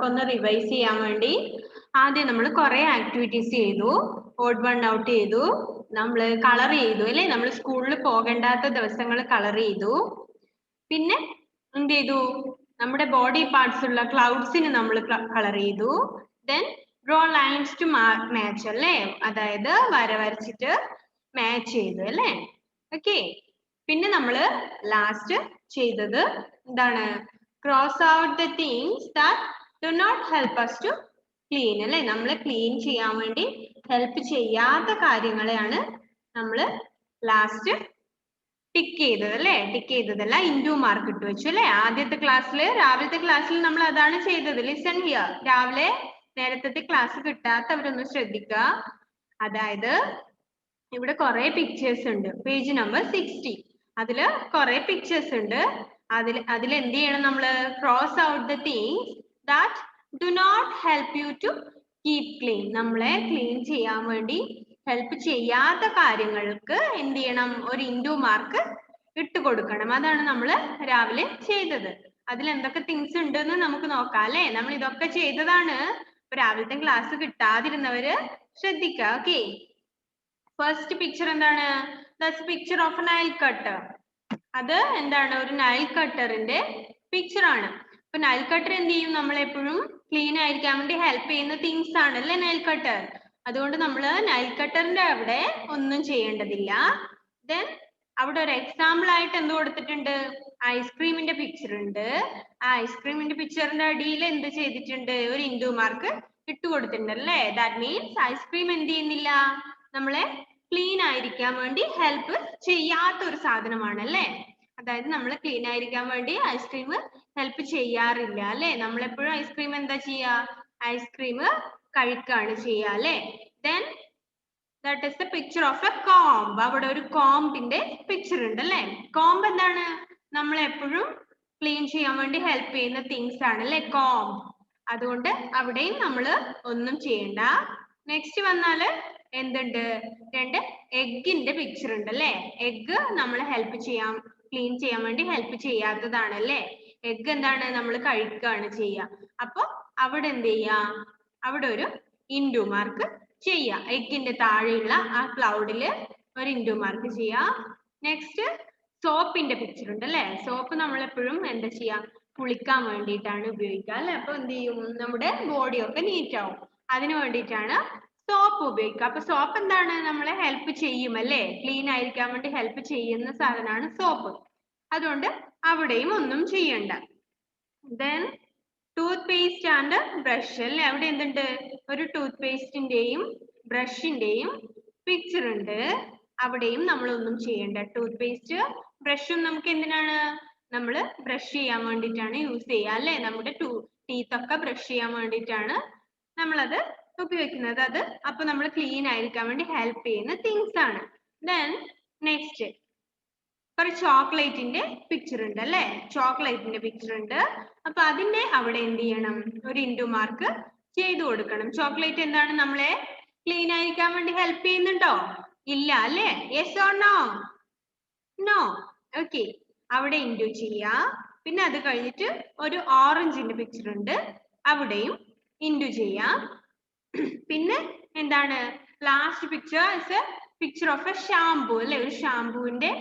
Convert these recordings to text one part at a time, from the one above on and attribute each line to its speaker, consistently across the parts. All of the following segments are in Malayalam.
Speaker 1: നമുക്ക് ഒന്ന് റിവൈസ് ചെയ്യാൻ വേണ്ടി ആദ്യം നമ്മൾ കുറെ ആക്ടിവിറ്റീസ് ചെയ്തു. ഓഡ് വൺ ഔട്ട് ചെയ്തു, നമ്മൾ കളർ ചെയ്തു അല്ലേ, നമ്മൾ സ്കൂളിൽ പോകേണ്ടാത്ത ദിവസങ്ങൾ കളർ ചെയ്തു. പിന്നെ എന്ത് ചെയ്തു, നമ്മുടെ ബോഡി പാർട്സ് ഉള്ള ക്ലൗഡ്സിന് നമ്മൾ കളർ ചെയ്തു. Then draw lines to match അല്ലേ, അതായത് വര വരച്ചിട്ട് മാച്ച് ചെയ്തു അല്ലേ. ഓക്കെ, പിന്നെ നമ്മൾ ലാസ്റ്റ് ചെയ്തത് എന്താണ്, cross out the things that do not help us to clean അല്ലേ, നമ്മൾ ക്ലീൻ ചെയ്യാൻ വേണ്ടി ഹെൽപ്പ് ചെയ്യാത്ത കാര്യങ്ങളെയാണ് നമ്മൾ ലാസ്റ്റ് ടിക്ക് ചെയ്തത് അല്ലേ. ടിക്ക് ചെയ്തതല്ല, ഇൻഡു മാർക്ക് ഇട്ട് വെച്ചു അല്ലേ. ആദ്യത്തെ ക്ലാസ്സിൽ, രാവിലത്തെ ക്ലാസ്സിൽ നമ്മൾ അതാണ് ചെയ്തത്. ലിസൺ ഹിയർ, രാവിലെ നേരത്തെ ക്ലാസ് കിട്ടാത്തവരൊന്ന് ശ്രദ്ധിക്കുക. അതായത് ഇവിടെ കുറെ പിക്ചേഴ്സ് ഉണ്ട്, പേജ് നമ്പർ 60. അതില് കുറെ പിക്ചേഴ്സ് ഉണ്ട്. അതിൽ എന്ത് ചെയ്യണം, നമ്മൾ cross out the things that do not help you to keep clean. നമ്മളെ ക്ലീൻ ചെയ്യാൻ വേണ്ടി ഹെൽപ്പ് ചെയ്യാത്ത കാര്യങ്ങൾക്ക് എന്ത് ചെയ്യണം, ഒരു ഇൻഡു മാർക്ക് ഇട്ട് കൊടുക്കണം. അതാണ് നമ്മൾ രാവിലെ ചെയ്തത്. അതിൽ എന്തൊക്കെ തിങ്സ് ഉണ്ടെന്ന് നമുക്ക് നോക്കാം അല്ലേ. നമ്മൾ ഇതൊക്കെ ചെയ്തതാണ്. രാവിലത്തെ ക്ലാസ് കിട്ടാതിരുന്നവര് ശ്രദ്ധിക്കുക. ഓക്കെ, ഫസ്റ്റ് പിക്ചർ എന്താണ്, that's picture of A Nile cutter. അത് എന്താണ്, ഒരു നൈൽ കട്ടറിന്റെ പിക്ചർ ആണ്. അപ്പൊ നൈൽ കട്ടർ എന്ത് ചെയ്യും, നമ്മളെപ്പോഴും ക്ലീൻ ആയിരിക്കാൻ വേണ്ടി ഹെൽപ്പ് ചെയ്യുന്ന തിങ്സ് ആണ് അല്ലേ നൈൽ കട്ടർ. അതുകൊണ്ട് നമ്മൾ നൈൽ കട്ടറിന്റെ അവിടെ ഒന്നും ചെയ്യേണ്ടതില്ല. ദെൻ അവിടെ ഒരു എക്സാമ്പിൾ ആയിട്ട് എന്ത് കൊടുത്തിട്ടുണ്ട്, ഐസ്ക്രീമിന്റെ പിക്ചർ ഉണ്ട്. ആ ഐസ്ക്രീമിന്റെ പിക്ചറിന്റെ അടിയിൽ എന്ത് ചെയ്തിട്ടുണ്ട്, ഒരു ഇൻഡു മാർക്ക് ഇട്ട് കൊടുത്തിട്ടുണ്ട് അല്ലേ. ദാറ്റ് മീൻസ് ഐസ്ക്രീം എന്ത് ചെയ്യുന്നില്ല, നമ്മളെ ക്ലീൻ ആയിരിക്കാൻ വേണ്ടി ഹെൽപ്പ് ചെയ്യാത്ത ഒരു സാധനമാണ് അല്ലേ. അതായത് നമ്മൾ ക്ലീൻ ആയിരിക്കാൻ വേണ്ടി ഐസ്ക്രീം ഹെൽപ്പ് ചെയ്യാറില്ല അല്ലേ. നമ്മളെപ്പോഴും ഐസ്ക്രീം എന്താ ചെയ്യാ, ഐസ്ക്രീം കഴിക്കാണ് ചെയ്യാ അല്ലേ. Then that is the picture of A comb. അവിടെ ഒരു കോംബിന്റെ പിക്ചർ ഉണ്ട് അല്ലേ. കോംബ് എന്താണ്, നമ്മളെപ്പോഴും ക്ലീൻ ചെയ്യാൻ വേണ്ടി ഹെൽപ്പ് ചെയ്യുന്ന തിങ്സ് ആണ് അല്ലേ കോംബ്. അതുകൊണ്ട് അവിടെയും നമ്മൾ ഒന്നും ചെയ്യണ്ട. നെക്സ്റ്റ് വന്നാല് എന്തുണ്ട്, രണ്ട് എഗ്ഗിന്റെ പിക്ചർ ഉണ്ട് അല്ലേ. എഗ്ഗ് നമ്മൾ ഹെൽപ്പ് ചെയ്യാൻ, ക്ലീൻ ചെയ്യാൻ വേണ്ടി ഹെൽപ്പ് ചെയ്യാത്തതാണ് അല്ലേ. എഗ്ഗ് എന്താണ്, നമ്മൾ കഴിക്കുകയാണ് ചെയ്യുക. അപ്പൊ അവിടെ എന്ത് ചെയ്യാ, അവിടെ ഒരു ഇൻഡു മാർക്ക് ചെയ്യാ. എഗ്ഗിന്റെ താഴെയുള്ള ആ ക്ലൗഡില് ഒരു ഇൻഡു മാർക്ക് ചെയ്യാ. നെക്സ്റ്റ് സോപ്പിന്റെ പിക്ചർ ഉണ്ട് അല്ലേ. സോപ്പ് നമ്മൾ എപ്പോഴും എന്താ ചെയ്യാ, കുളിക്കാൻ വേണ്ടിയിട്ടാണ് ഉപയോഗിക്കുക അല്ലെ. അപ്പൊ എന്ത് ചെയ്യും, നമ്മുടെ ബോഡി ഒക്കെ നീറ്റ് ആവും. അതിന് വേണ്ടിയിട്ടാണ് സോപ്പ് ഉപയോഗിക്കുക. അപ്പൊ സോപ്പ് എന്താണ്, നമ്മളെ ഹെൽപ്പ് ചെയ്യും അല്ലേ, ക്ലീൻ ആയിരിക്കാൻ വേണ്ടി ഹെൽപ്പ് ചെയ്യുന്ന സാധനമാണ് സോപ്പ്. അതുകൊണ്ട് അവിടെയും ഒന്നും ചെയ്യണ്ട. Then tooth paste and brush അല്ലേ. അവിടെ എന്തുണ്ട്, ഒരു ടൂത്ത് പേസ്റ്റിന്റെയും ബ്രഷിന്റെയും പിക്ചർ ഉണ്ട്. അവിടെയും നമ്മൾ ഒന്നും ചെയ്യണ്ട. ടൂത്ത് പേസ്റ്റ് ബ്രഷും നമുക്ക് എന്തിനാണ്, നമ്മൾ ബ്രഷ് ചെയ്യാൻ വേണ്ടിയിട്ടാണ് യൂസ് ചെയ്യുക അല്ലേ. നമ്മുടെ ടീത്ത് ഒക്കെ ബ്രഷ് ചെയ്യാൻ വേണ്ടിയിട്ടാണ് നമ്മളത് ഉപയോഗിക്കുന്നത്. അത് അപ്പൊ നമ്മൾ ക്ലീൻ ആയിരിക്കാൻ വേണ്ടി ഹെൽപ്പ് ചെയ്യുന്ന തിങ്സ് ആണ്. ദെൻ നെക്സ്റ്റ് ഒരു ചോക്ലേറ്റിന്റെ പിക്ചർ ഉണ്ട് അല്ലെ. ചോക്ലേറ്റിന്റെ പിക്ചർ ഉണ്ട്. അപ്പൊ അതിന്റെ അവിടെ എന്ത് ചെയ്യണം, ഒരു ഇൻഡു മാർക്ക് ചെയ്തു കൊടുക്കണം. ചോക്ലേറ്റ് എന്താണ്, നമ്മളെ ക്ലീൻ ആയിരിക്കാൻ വേണ്ടി ഹെൽപ്പ് ചെയ്യുന്നുണ്ടോ, ഇല്ല അല്ലെ. Yes or no, no. Okay, അവിടെ ഇൻഡു ചെയ്യാ. പിന്നെ അത് കഴിഞ്ഞിട്ട് ഒരു ഓറഞ്ചിന്റെ പിക്ചർ ഉണ്ട്, അവിടെയും ഇൻഡു ചെയ്യാം. പിന്നെ എന്താണ്, last picture is A picture of A shampoo അല്ലെ. ഒരു ഷാംപൂവിന്റെ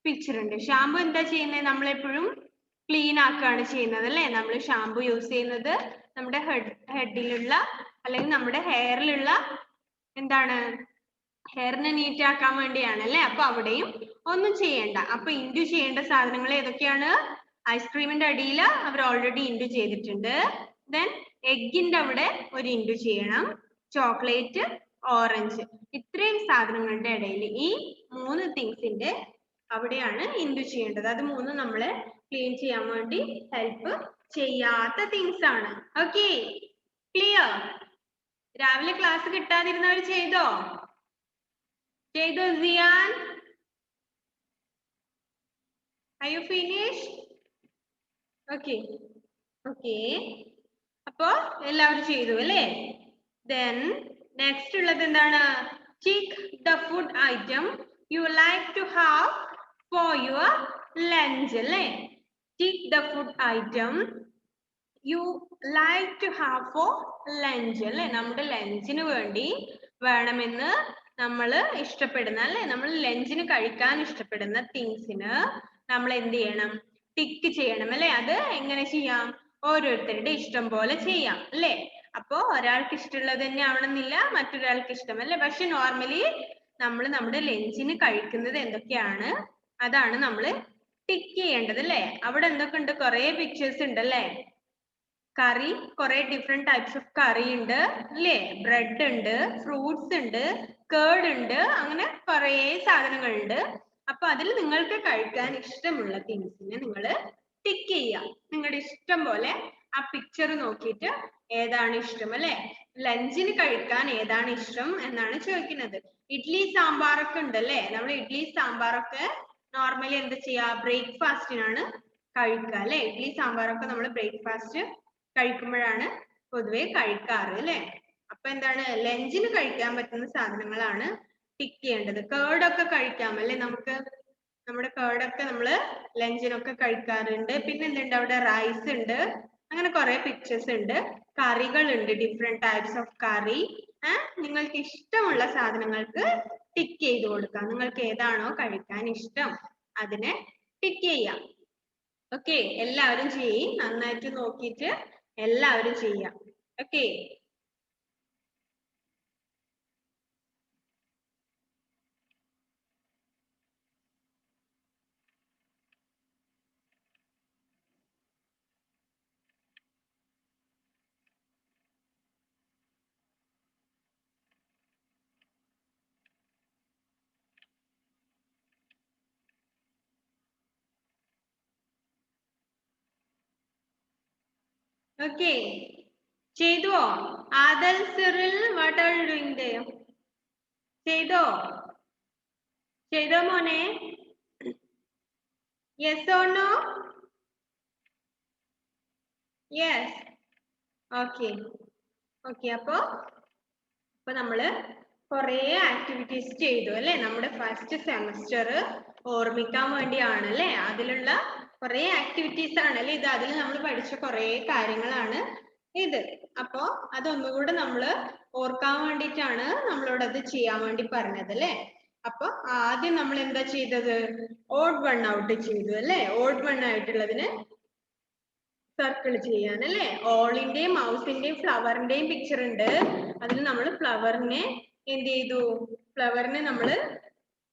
Speaker 1: പിക്ചർ ഉണ്ട്. ഷാംപൂ എന്താ ചെയ്യുന്നത്, നമ്മളെപ്പോഴും ക്ലീൻ ആക്കുകയാണ് ചെയ്യുന്നത് അല്ലെ. നമ്മൾ ഷാംപൂ യൂസ് ചെയ്യുന്നത് നമ്മുടെ ഹെഡിലുള്ള അല്ലെങ്കിൽ നമ്മുടെ ഹെയറിലുള്ള എന്താണ്, ഹെയറിനെ നീറ്റ് ആക്കാൻ വേണ്ടിയാണ് അല്ലെ. അപ്പൊ അവിടെയും ഒന്നും ചെയ്യണ്ട. അപ്പൊ ഇൻഡു ചെയ്യേണ്ട സാധനങ്ങൾ ഏതൊക്കെയാണ്, ഐസ്ക്രീമിന്റെ അടിയിൽ അവർ ഓൾറെഡി ഇൻഡു ചെയ്തിട്ടുണ്ട്. ദെൻ എഗ്ഗിന്റെ അവിടെ ഒരു ഇൻഡു ചെയ്യണം, ചോക്ലേറ്റ്, ഓറഞ്ച്, ഇത്രയും സാധനങ്ങളുടെ ഇടയിൽ ഈ 3 തിങ്സിന്റെ അവിടെയാണ് ഇൻഡു ചെയ്യേണ്ടത്. അത് 3 നമ്മളെ ക്ലീൻ ചെയ്യാൻ വേണ്ടി ഹെൽപ്പ് ചെയ്യാത്ത തിങ്സ് ആണ്. Okay, clear. രാവിലെ ക്ലാസ് കിട്ടാതിരുന്നവർ ചെയ്തോ, സിയാൻ? Are you finished? Okay. Okay. അപ്പോ എല്ലാവരും ചെയ്തു അല്ലേ. Then next ഉള്ളത് എന്താണ്, tick the food item you like to have for your lunch അല്ലേ. Tick the food item you like to have for lunch അല്ലെ? നമ്മുടെ ലഞ്ചിന് വേണ്ടി വേണമെന്ന് നമ്മൾ ഇഷ്ടപ്പെടുന്ന അല്ലെ, നമ്മൾ ലഞ്ചിന് കഴിക്കാൻ ഇഷ്ടപ്പെടുന്ന തിങ്സിന് നമ്മൾ എന്ത് ചെയ്യണം? ടിക്ക് ചെയ്യണം അല്ലെ? അത് എങ്ങനെ ചെയ്യാം? ഓരോരുത്തരുടെ ഇഷ്ടം പോലെ ചെയ്യാം അല്ലെ? അപ്പോ ഒരാൾക്ക് ഇഷ്ടമുള്ളത് തന്നെ ആവണമെന്നില്ല മറ്റൊരാൾക്ക് ഇഷ്ടം അല്ലെ? പക്ഷെ നോർമലി നമ്മൾ നമ്മുടെ ലഞ്ചിന് കഴിക്കുന്നത് എന്തൊക്കെയാണ് അതാണ് നമ്മൾ ടിക്ക് ചെയ്യേണ്ടത് അല്ലെ? അവിടെ എന്തൊക്കെ ഉണ്ട്? കുറെ പിക്ചേഴ്സ് ഉണ്ട് അല്ലെ? കറി, കുറെ ഡിഫറെന്റ് ടൈപ്സ് ഓഫ് കറി ഉണ്ട് അല്ലേ? ബ്രെഡ് ഉണ്ട്, ഫ്രൂട്ട്സ് ഉണ്ട്, കേർഡ് ഉണ്ട്, അങ്ങനെ കുറെ സാധനങ്ങളുണ്ട്. അപ്പൊ അതിൽ നിങ്ങൾക്ക് കഴിക്കാൻ ഇഷ്ടമുള്ള തിങ്സിനെ നിങ്ങൾ ടിക്ക് ചെയ്യാം. നിങ്ങളുടെ ഇഷ്ടം പോലെ ആ പിക്ചർ നോക്കിയിട്ട് ഏതാണ് ഇഷ്ടം അല്ലെ? ലഞ്ചിന് കഴിക്കാൻ ഏതാണ് ഇഷ്ടം എന്നാണ് ചോദിക്കുന്നത്. ഇഡ്ലി സാമ്പാറൊക്കെ ഉണ്ട് അല്ലെ? നമ്മൾ ഇഡ്ലി സാമ്പാറൊക്കെ നോർമലി എന്താ ചെയ്യാ? ബ്രേക്ക്ഫാസ്റ്റിനാണ് കഴിക്കുക അല്ലെ? ഇഡ്ലി സാമ്പാറൊക്കെ നമ്മൾ ബ്രേക്ക്ഫാസ്റ്റ് കഴിക്കുമ്പോഴാണ് പൊതുവെ കഴിക്കാറ് അല്ലെ? അപ്പൊ എന്താണ്? ലഞ്ചിന് കഴിക്കാൻ പറ്റുന്ന സാധനങ്ങളാണ് ടിക്ക് ചെയ്യേണ്ടത്. കേർഡൊക്കെ കഴിക്കാം അല്ലെ? നമുക്ക് നമ്മുടെ കേർഡൊക്കെ നമ്മള് ലഞ്ചിനൊക്കെ കഴിക്കാറുണ്ട്. പിന്നെ എന്തുണ്ട്? അവിടെ റൈസ് ഉണ്ട്, അങ്ങനെ കുറെ പിക്ചേഴ്സ് ഉണ്ട്, കറികൾ ഉണ്ട്, ഡിഫറെന്റ് ടൈപ്സ് ഓഫ് കറി. നിങ്ങൾക്ക് ഇഷ്ടമുള്ള സാധനങ്ങൾക്ക് ടിക്ക് ചെയ്ത് കൊടുക്കാം. നിങ്ങൾക്ക് ഏതാണോ കഴിക്കാൻ ഇഷ്ടം അതിനെ ടിക്ക് ചെയ്യാം. ഓക്കെ, എല്ലാവരും ചെയ്യും. നന്നായിട്ട് നോക്കിയിട്ട് എല്ലാവരും ചെയ്യാം. ഓക്കെ, ഓക്കെ, ചെയ്തോ? ആദൽ, Cyril, what are you doing there? ചെയ്തോ? ചെയ്തോ മോനെ? Yes or no? Yes. Okay. Okay, അപ്പൊ നമ്മള് കുറെ ആക്ടിവിറ്റീസ് ചെയ്തു അല്ലെ? നമ്മുടെ ഫസ്റ്റ് സെമസ്റ്റർ ഓർമ്മിക്കാൻ വേണ്ടിയാണ് അല്ലെ? അതിലുള്ള കുറെ ആക്ടിവിറ്റീസ് ആണ് അല്ലെ ഇത്? അതിൽ നമ്മൾ പഠിച്ച കുറെ കാര്യങ്ങളാണ് ഇത്. അപ്പോ അതൊന്നുകൂടെ നമ്മൾ ഓർക്കാൻ വേണ്ടിയിട്ടാണ് നമ്മളോട് അത് ചെയ്യാൻ വേണ്ടി പറഞ്ഞത് അല്ലെ? അപ്പൊ ആദ്യം നമ്മൾ എന്താ ചെയ്തത്? ഓഡ് വൺ ഔട്ട് ചെയ്തു അല്ലെ? ഓഡ് വൺ ആയിട്ടുള്ളതിന് സർക്കിൾ ചെയ്യാൻ അല്ലെ? ഓളിന്റെയും മൗസിന്റെയും ഫ്ലവറിന്റെയും പിക്ചർ ഉണ്ട്. അതിൽ നമ്മൾ ഫ്ലവറിനെ എന്ത് ചെയ്തു? ഫ്ലവറിനെ നമ്മൾ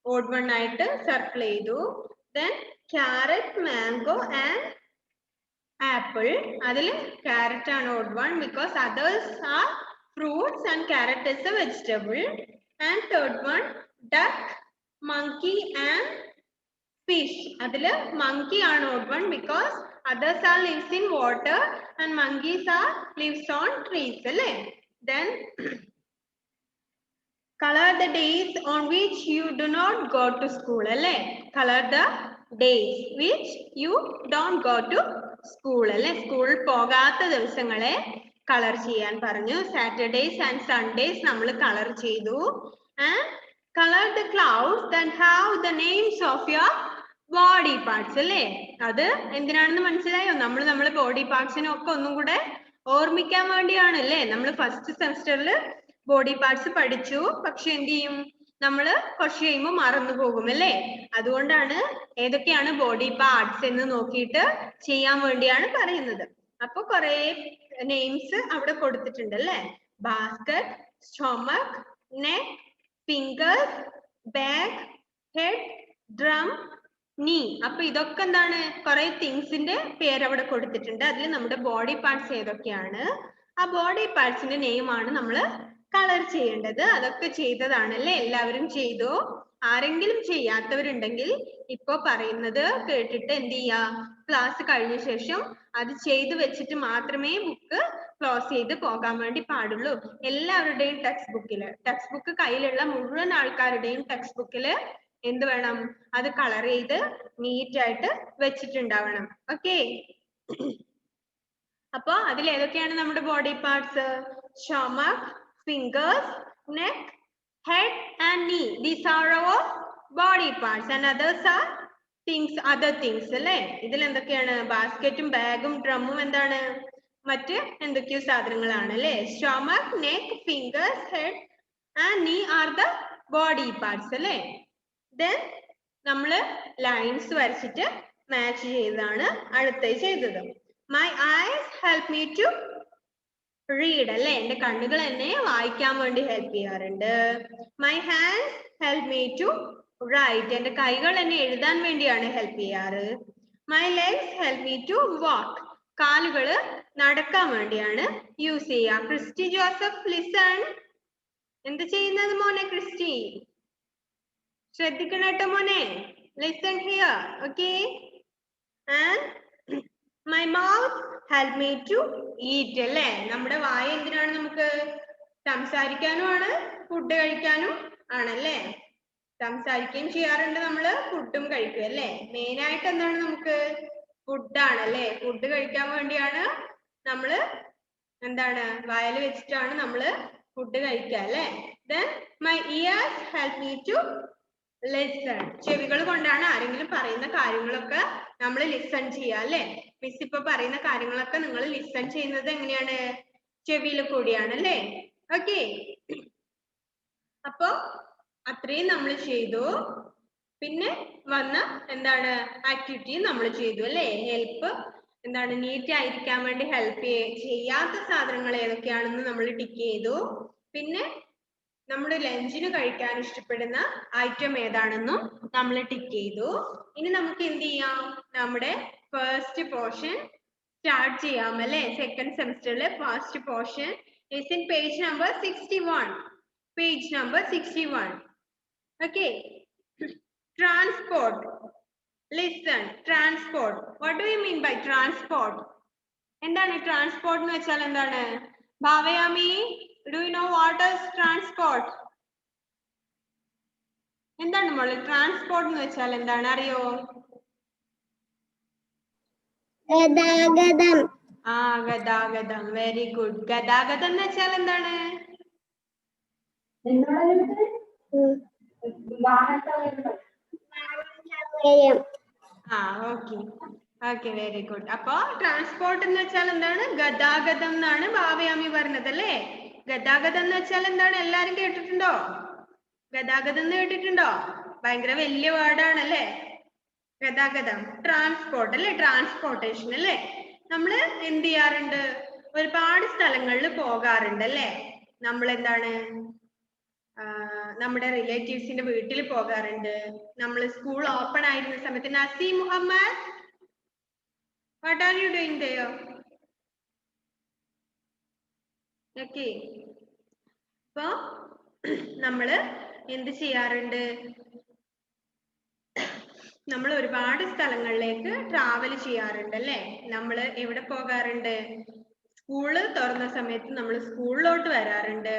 Speaker 1: ഓഡ് വൺ ആയിട്ട് സർക്കിൾ ചെയ്തു. Then carrot, mango and apple. അതിൽ ക്യാരറ്റ് ആണ് odd one because others are fruits and carrot is A vegetable. And third one duck, monkey and fish. അതില് മങ്കി ആണ് odd one because others are lives in water and monkeys are lives on trees അല്ലേ? Then color the days on which you do not go to school അല്ലേ? Color the days which you don't go to school അല്ലേ? സ്കൂളിൽ പോകാത്ത ദിവസങ്ങളെ കളർ ചെയ്യാൻ പറഞ്ഞു. സാറ്റർഡേസ് ആൻഡ് സൺഡേസ് നമ്മൾ കളർ ചെയ്തു. And color the clouds that have the names of your body parts അല്ലേ? അത് എന്തിനാണെന്ന് മനസ്സിലായോ? നമ്മളെ ബോഡി പാർട്സിനെ ഒക്കെ ഒന്നും കൂടെ ഓർമ്മിക്കാൻ വേണ്ടിയാണ് അല്ലേ? നമ്മൾ ഫസ്റ്റ് സെമസ്റ്ററിൽ ബോഡി പാർട്സ് പഠിച്ചു, പക്ഷെ എന്ത് ചെയ്യും? നമ്മള് കുറച്ച് കഴിയുമ്പോൾ മറന്നു പോകും അല്ലേ? അതുകൊണ്ടാണ് ഏതൊക്കെയാണ് ബോഡി പാർട്സ് എന്ന് നോക്കിയിട്ട് ചെയ്യാൻ വേണ്ടിയാണ് പറയുന്നത്. അപ്പൊ കുറെ നെയിംസ് അവിടെ കൊടുത്തിട്ടുണ്ട് അല്ലേ? Basket, stomach, neck, fingers, back, head, drum, നീ. അപ്പൊ ഇതൊക്കെ എന്താണ്? കുറെ തിങ്സിന്റെ പേര് അവിടെ കൊടുത്തിട്ടുണ്ട്. അതിൽ നമ്മുടെ ബോഡി പാർട്സ് ഏതൊക്കെയാണ്, ആ ബോഡി പാർട്സിന്റെ നെയിം ആണ് നമ്മൾ കളർ ചെയ്യേണ്ടത്. അതൊക്കെ ചെയ്തതാണല്ലേ? എല്ലാവരും ചെയ്തു. ആരെങ്കിലും ചെയ്യാത്തവരുണ്ടെങ്കിൽ ഇപ്പൊ പറയുന്നത് കേട്ടിട്ട് എന്ത് ചെയ്യാ? ക്ലാസ് കഴിഞ്ഞ ശേഷം അത് ചെയ്തു വെച്ചിട്ട് മാത്രമേ ബുക്ക് ക്ലോസ് ചെയ്ത് പോകാൻ വേണ്ടി പാടുള്ളൂ. എല്ലാവരുടെയും ടെക്സ്റ്റ് ബുക്ക് കയ്യിലുള്ള മുഴുവൻ ആൾക്കാരുടെയും ടെക്സ്റ്റ് ബുക്കില് എന്ത് വേണം? അത് കളർ ചെയ്ത് നീറ്റ് ആയിട്ട് വെച്ചിട്ടുണ്ടാവണം. ഓക്കെ, അപ്പൊ അതിൽ ഏതൊക്കെയാണ് നമ്മുടെ body parts? stomach, fingers, neck, head and knee. These are our body parts and others are things, other things അല്ലേ? ഇതിൽ എന്തൊക്കെയാണ്? ബാസ്കറ്റും ബാഗും ഡ്രമ്മും എന്താണ്? മറ്റ് എന്തൊക്കെയോ സാധനങ്ങളാണ് അല്ലെ. Stomach, neck, fingers, head and knee are the body parts അല്ലെ. ദെൻ നമ്മള് ലൈൻസ് വരച്ചിട്ട് മാച്ച് ചെയ്താണ് അടുത്ത ചെയ്തത്. My eyes help me to read അല്ലെ. എന്റെ കണ്ണുകൾ എന്നെ വായിക്കാൻ വേണ്ടി ഹെൽപ്പ് ചെയ്യാറുണ്ട്. My hands help me to write. എന്റെ കൈകൾ എന്നെ എഴുതാൻ വേണ്ടിയാണ് ഹെൽപ്പ് ചെയ്യാറ്. My legs help me to walk. കാലുകള് നടക്കാൻ വേണ്ടിയാണ് യൂസ് ചെയ്യുക. ക്രിസ്റ്റി ജോസഫ് ലിസൺ. എന്ത് ചെയ്യുന്നത് മോനെ ക്രിസ്റ്റി? ശ്രദ്ധിക്കണം കേട്ടോ മോനെ. Listen here. Okay. And my mouth help me to eat അല്ലേ. നമ്മുടെ വായ എന്തിനാണ് നമുക്ക്? സംസാരിക്കാനും ആണ്, ഫുഡ് കഴിക്കാനും ആണല്ലേ. സംസാരിക്കുകയും ചെയ്യാറുണ്ട് നമ്മള്, ഫുഡും കഴിക്കും അല്ലേ. മെയിൻ ആയിട്ട് എന്താണ് നമുക്ക്? ഫുഡാണ് അല്ലേ. ഫുഡ് കഴിക്കാൻ വേണ്ടിയാണ് നമ്മള് എന്താണ് വായിൽ വെച്ചിട്ടാണ് നമ്മള് ഫുഡ് കഴിക്കുക അല്ലേ. Then my ears help me to listen. ചെവികൾ കൊണ്ടാണ് ആരെങ്കിലും പറയുന്ന കാര്യങ്ങളൊക്കെ നമ്മൾ ലിസൺ ചെയ്യുക അല്ലെ. മിസ് ഇപ്പൊ പറയുന്ന കാര്യങ്ങളൊക്കെ നിങ്ങൾ ലിസൺ ചെയ്യുന്നത് എങ്ങനെയാണ്? ചെവിയിൽ കൂടിയാണ് അല്ലേ. ഓക്കെ. അപ്പൊ അത്രയും നമ്മൾ ചെയ്തു. പിന്നെ വന്ന എന്താണ് ആക്ടിവിറ്റി നമ്മൾ ചെയ്തു അല്ലേ. ഹെൽപ്പ് എന്താണ് നീറ്റ് ആയിരിക്കാൻ വേണ്ടി ഹെൽപ്പ് ചെയ്യാത്ത സാധനങ്ങൾ ഏതൊക്കെയാണെന്ന് നമ്മൾ ടിക്ക് ചെയ്തു. പിന്നെ നമ്മുടെ ലഞ്ചിന് കഴിക്കാൻ ഇഷ്ടപ്പെടുന്ന ഐറ്റം ഏതാണെന്നും നമ്മൾ ടിക്ക് ചെയ്തു. ഇനി നമുക്ക് എന്ത് ചെയ്യാം? നമ്മുടെ ഫസ്റ്റ് പോർഷൻ സ്റ്റാർട്ട് ചെയ്യാം അല്ലെ. സെക്കൻഡ് സെമിസ്റ്ററിലെ first portion is in page number 61. Page number 61. Okay. Transport. Listen. Transport. What do you mean by transport? എന്താണ് ട്രാൻസ്പോർട്ട് എന്ന് വെച്ചാൽ? എന്താണ് ഭാവയാമി? Do you know what is transport? എന്താണ് മോളെ ട്രാൻസ്പോർട്ട് എന്ന് വെച്ചാൽ? എന്താണ് അറിയോ?
Speaker 2: ഗതാഗതം.
Speaker 1: ഗതാഗതം. Very good. ഗതാഗതം എന്ന് വെച്ചാൽ എന്താണ്? Okay very good. അപ്പൊ ട്രാൻസ്പോർട്ട് എന്ന് വെച്ചാൽ എന്താണ്? ഗതാഗതം എന്നാണ് ഭാവയാമി പറഞ്ഞത് അല്ലേ. ഗതാഗതം എന്ന് വെച്ചാൽ എന്താണ്? എല്ലാരും കേട്ടിട്ടുണ്ടോ? ഗതാഗതം എന്ന് കേട്ടിട്ടുണ്ടോ? ഭയങ്കര വലിയ വേർഡാണ് അല്ലേ ഗതാഗതം. ട്രാൻസ്പോർട്ട് അല്ലെ. ട്രാൻസ്പോർട്ടേഷൻ അല്ലെ. നമ്മള് എന്ത് ചെയ്യാറുണ്ട്? ഒരുപാട് സ്ഥലങ്ങളിൽ പോകാറുണ്ട് അല്ലെ. നമ്മൾ എന്താണ് നമ്മുടെ റിലേറ്റീവ്സിന്റെ വീട്ടിൽ പോകാറുണ്ട്. നമ്മൾ സ്കൂൾ ഓപ്പൺ ആയിരുന്ന സമയത്ത് Naseem Muhammad, what are you doing there? Okay. അപ്പൊ നമ്മള് എന്ത് ചെയ്യാറുണ്ട്? നമ്മൾ ഒരുപാട് സ്ഥലങ്ങളിലേക്ക് ട്രാവൽ ചെയ്യാറുണ്ട് അല്ലെ. നമ്മൾ എവിടെ പോകാറുണ്ട്? സ്കൂള് തുറന്ന സമയത്ത് നമ്മൾ സ്കൂളിലോട്ട് വരാറുണ്ട്.